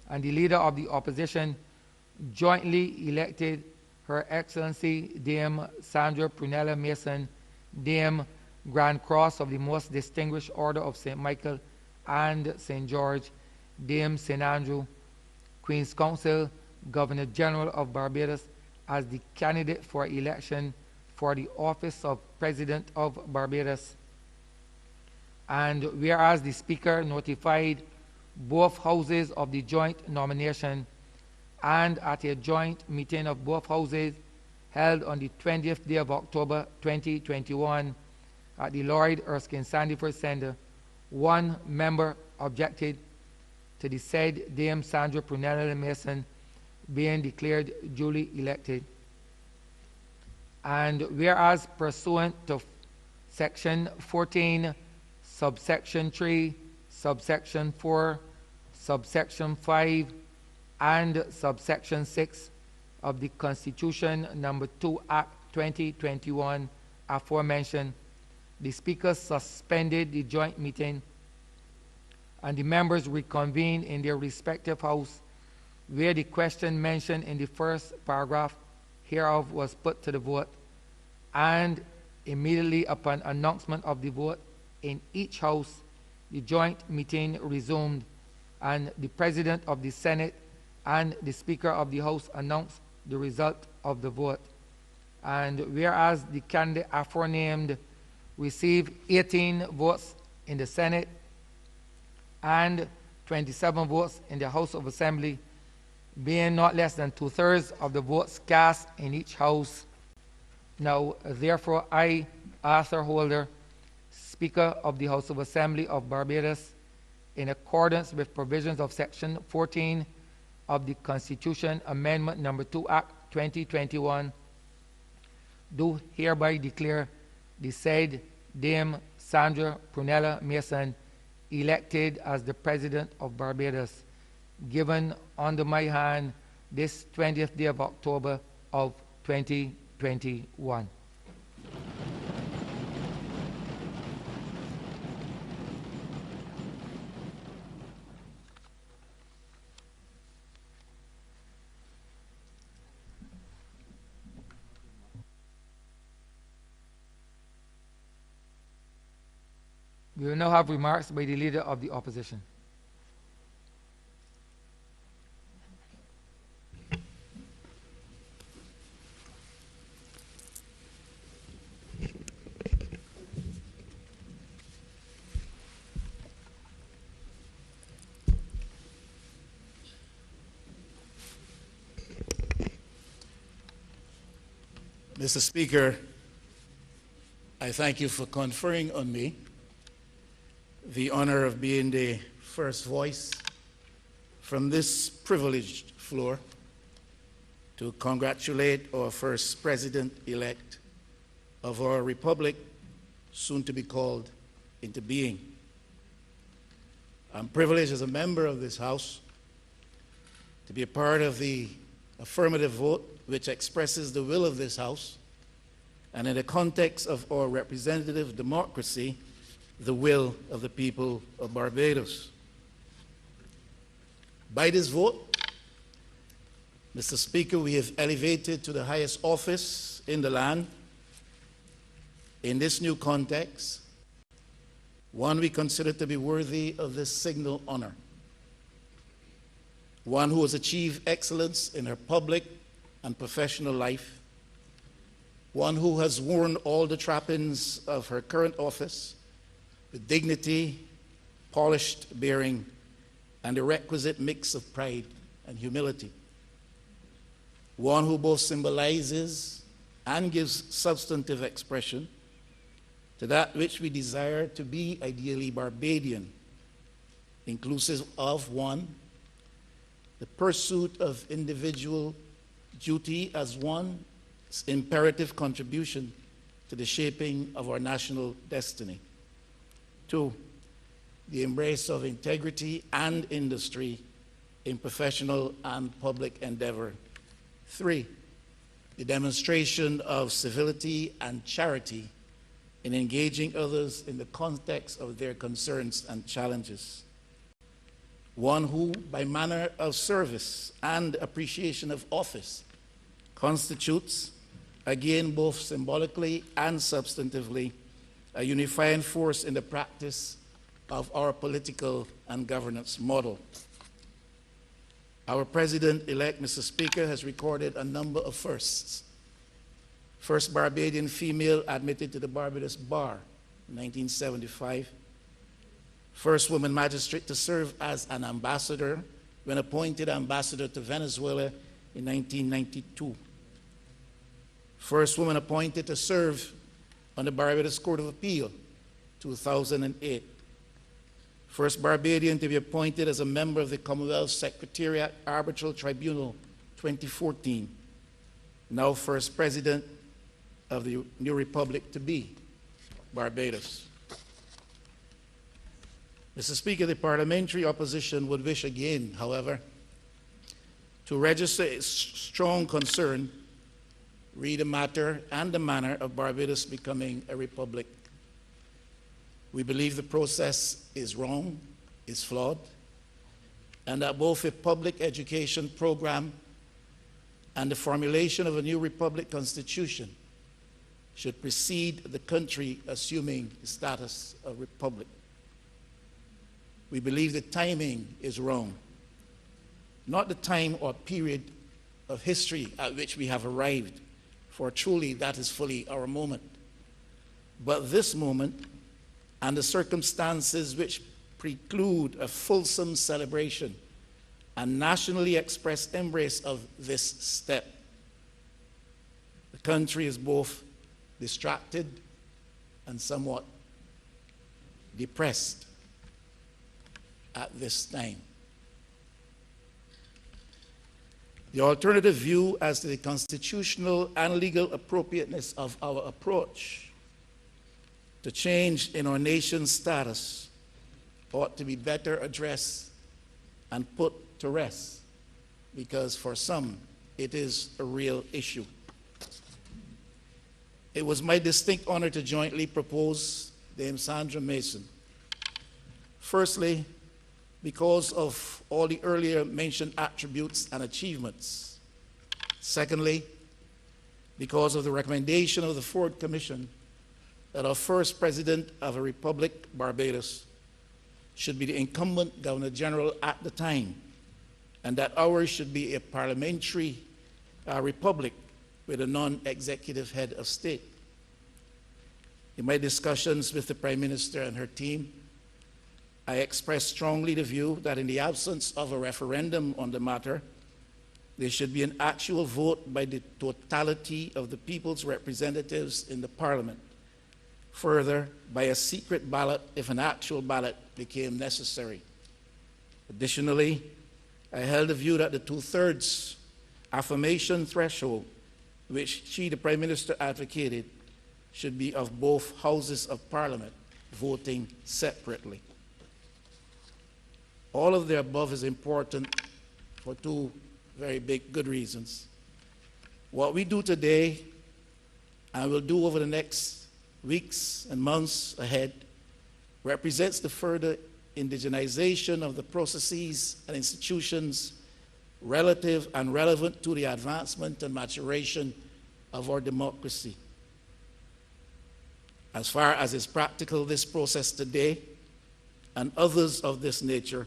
and the Leader of the Opposition jointly elected Her Excellency Dame Sandra Mason, Dame Grand Cross of the Most Distinguished Order of St. Michael and St. George, Dame St. Andrew, Queen's Counsel, Governor General of Barbados, as the candidate for election for the office of President of Barbados. And whereas the Speaker notified both houses of the joint nomination, and at a joint meeting of both houses held on the 20th day of October 2021 at the Lloyd Erskine Sandyford Center, one member objected to the said Dame Sandra Mason being declared duly elected. And whereas pursuant to Section 14, Subsection 3, Subsection 4, Subsection 5, and Subsection 6 of the Constitution Number 2 Act 2021 aforementioned, the Speaker suspended the joint meeting and the members reconvened in their respective house, where the question mentioned in the first paragraph hereof was put to the vote, and immediately upon announcement of the vote in each house, the joint meeting resumed, and the President of the Senate and the Speaker of the House announced the result of the vote. And whereas the candidate aforenamed received 18 votes in the Senate and 27 votes in the House of Assembly, being not less than 2/3 of the votes cast in each house. Now, therefore, I, Arthur Holder, Speaker of the House of Assembly of Barbados, in accordance with provisions of Section 14 of the Constitution Amendment Number 2 Act 2021, do hereby declare the said Dame Sandra Mason elected as the President of Barbados, given under my hand this 20th day of October of 2021. We will now have remarks by the Leader of the Opposition. Mr. Speaker, I thank you for conferring on me the honor of being the first voice from this privileged floor to congratulate our first president-elect of our republic, soon to be called into being. I'm privileged as a member of this House to be a part of the affirmative vote which expresses the will of this House, and in the context of our representative democracy, the will of the people of Barbados. By this vote, Mr. Speaker, we have elevated to the highest office in the land, in this new context, one we consider to be worthy of this signal honor, one who has achieved excellence in her public and professional life, one who has worn all the trappings of her current office, with dignity, polished bearing, and the requisite mix of pride and humility. One who both symbolizes and gives substantive expression to that which we desire to be ideally Barbadian, inclusive of, one, the pursuit of individual duty as one imperative contribution to the shaping of our national destiny. Two, the embrace of integrity and industry in professional and public endeavor. Three, the demonstration of civility and charity in engaging others in the context of their concerns and challenges. one who, by manner of service and appreciation of office, constitutes, again both symbolically and substantively, a unifying force in the practice of our political and governance model. Our President-elect, Mr. Speaker, has recorded a number of firsts. First Barbadian female admitted to the Barbados bar in 1975. First woman magistrate to serve as an ambassador when appointed ambassador to Venezuela in 1992. First woman appointed to serve on the Barbados Court of Appeal, 2008. First Barbadian to be appointed as a member of the Commonwealth Secretariat Arbitral Tribunal, 2014. Now first president of the new republic to be, Barbados. Mr. Speaker, the parliamentary opposition would wish again, however, to register its strong concern re the matter and the manner of Barbados becoming a republic. We believe the process is wrong, is flawed, and that both a public education program and the formulation of a new republic constitution should precede the country assuming the status of republic. We believe the timing is wrong, not the time or period of history at which we have arrived, for truly that is fully our moment, but this moment and the circumstances which preclude a fulsome celebration and nationally expressed embrace of this step. The country is both distracted and somewhat depressed at this time. The alternative view as to the constitutional and legal appropriateness of our approach to change in our nation's status ought to be better addressed and put to rest, because for some it is a real issue. It was my distinct honor to jointly propose Dame Sandra Mason. Firstly, because of all the earlier mentioned attributes and achievements. Secondly, because of the recommendation of the Ford Commission that our first president of a republic, Barbados, should be the incumbent Governor General at the time, and that ours should be a parliamentary republic with a non-executive head of state. In my discussions with the Prime Minister and her team, I expressed strongly the view that in the absence of a referendum on the matter, there should be an actual vote by the totality of the people's representatives in the Parliament. Further, by a secret ballot if an actual ballot became necessary. Additionally, I held the view that the two-thirds affirmation threshold, which she, the Prime Minister, advocated, should be of both houses of Parliament, voting separately. All of the above is important for two very big good reasons. What we do today and will do over the next weeks and months ahead represents the further indigenization of the processes and institutions relative and relevant to the advancement and maturation of our democracy. As far as is practical, this process today and others of this nature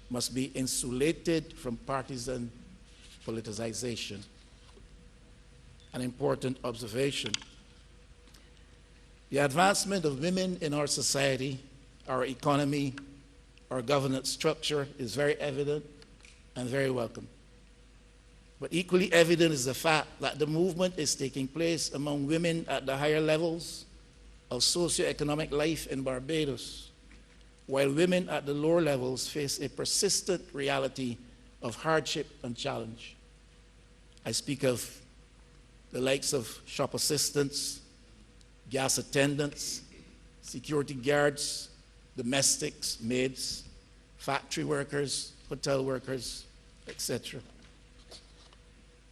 must be insulated from partisan politicization. An important observation. The advancement of women in our society, our economy, our governance structure is very evident and very welcome. But equally evident is the fact that the movement is taking place among women at the higher levels of socioeconomic life in Barbados, while women at the lower levels face a persistent reality of hardship and challenge. I speak of the likes of shop assistants, gas attendants, security guards, domestics, maids, factory workers, hotel workers, etc.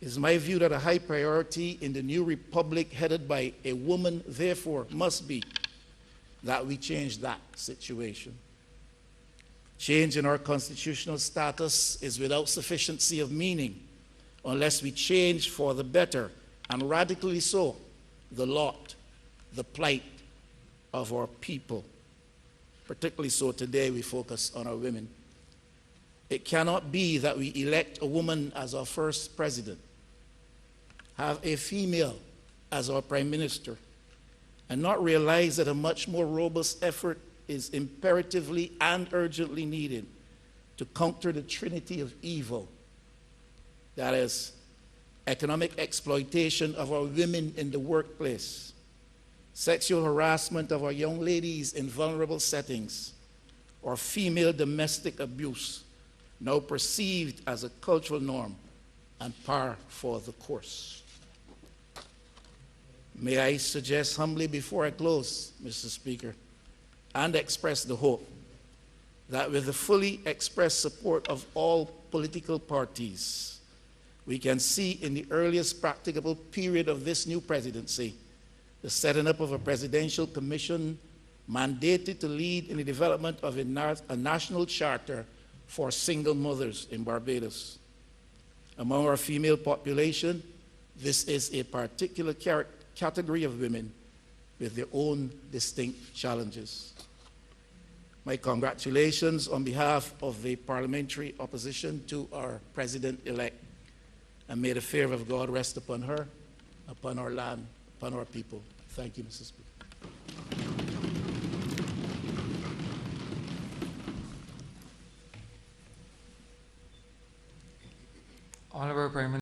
It is my view that a high priority in the new republic headed by a woman, therefore, must be that we change that situation. Change in our constitutional status is without sufficiency of meaning unless we change for the better, and radically so, the lot, the plight of our people. Particularly so today, we focus on our women. It cannot be that we elect a woman as our first president, have a female as our prime minister, and not realize that a much more robust effort is imperatively and urgently needed to counter the trinity of evil, that is, economic exploitation of our women in the workplace, sexual harassment of our young ladies in vulnerable settings, or female domestic abuse, now perceived as a cultural norm and par for the course. May I suggest humbly before I close, Mr. Speaker, and express the hope that with the fully expressed support of all political parties, we can see in the earliest practicable period of this new presidency the setting up of a presidential commission mandated to lead in the development of a national charter for single mothers in Barbados. Among our female population, this is a particular category of women with their own distinct challenges. My congratulations on behalf of the parliamentary opposition to our president-elect, and may the favor of God rest upon her, upon our land, upon our people. Thank you, Mr. Speaker. Honorable Prime Minister.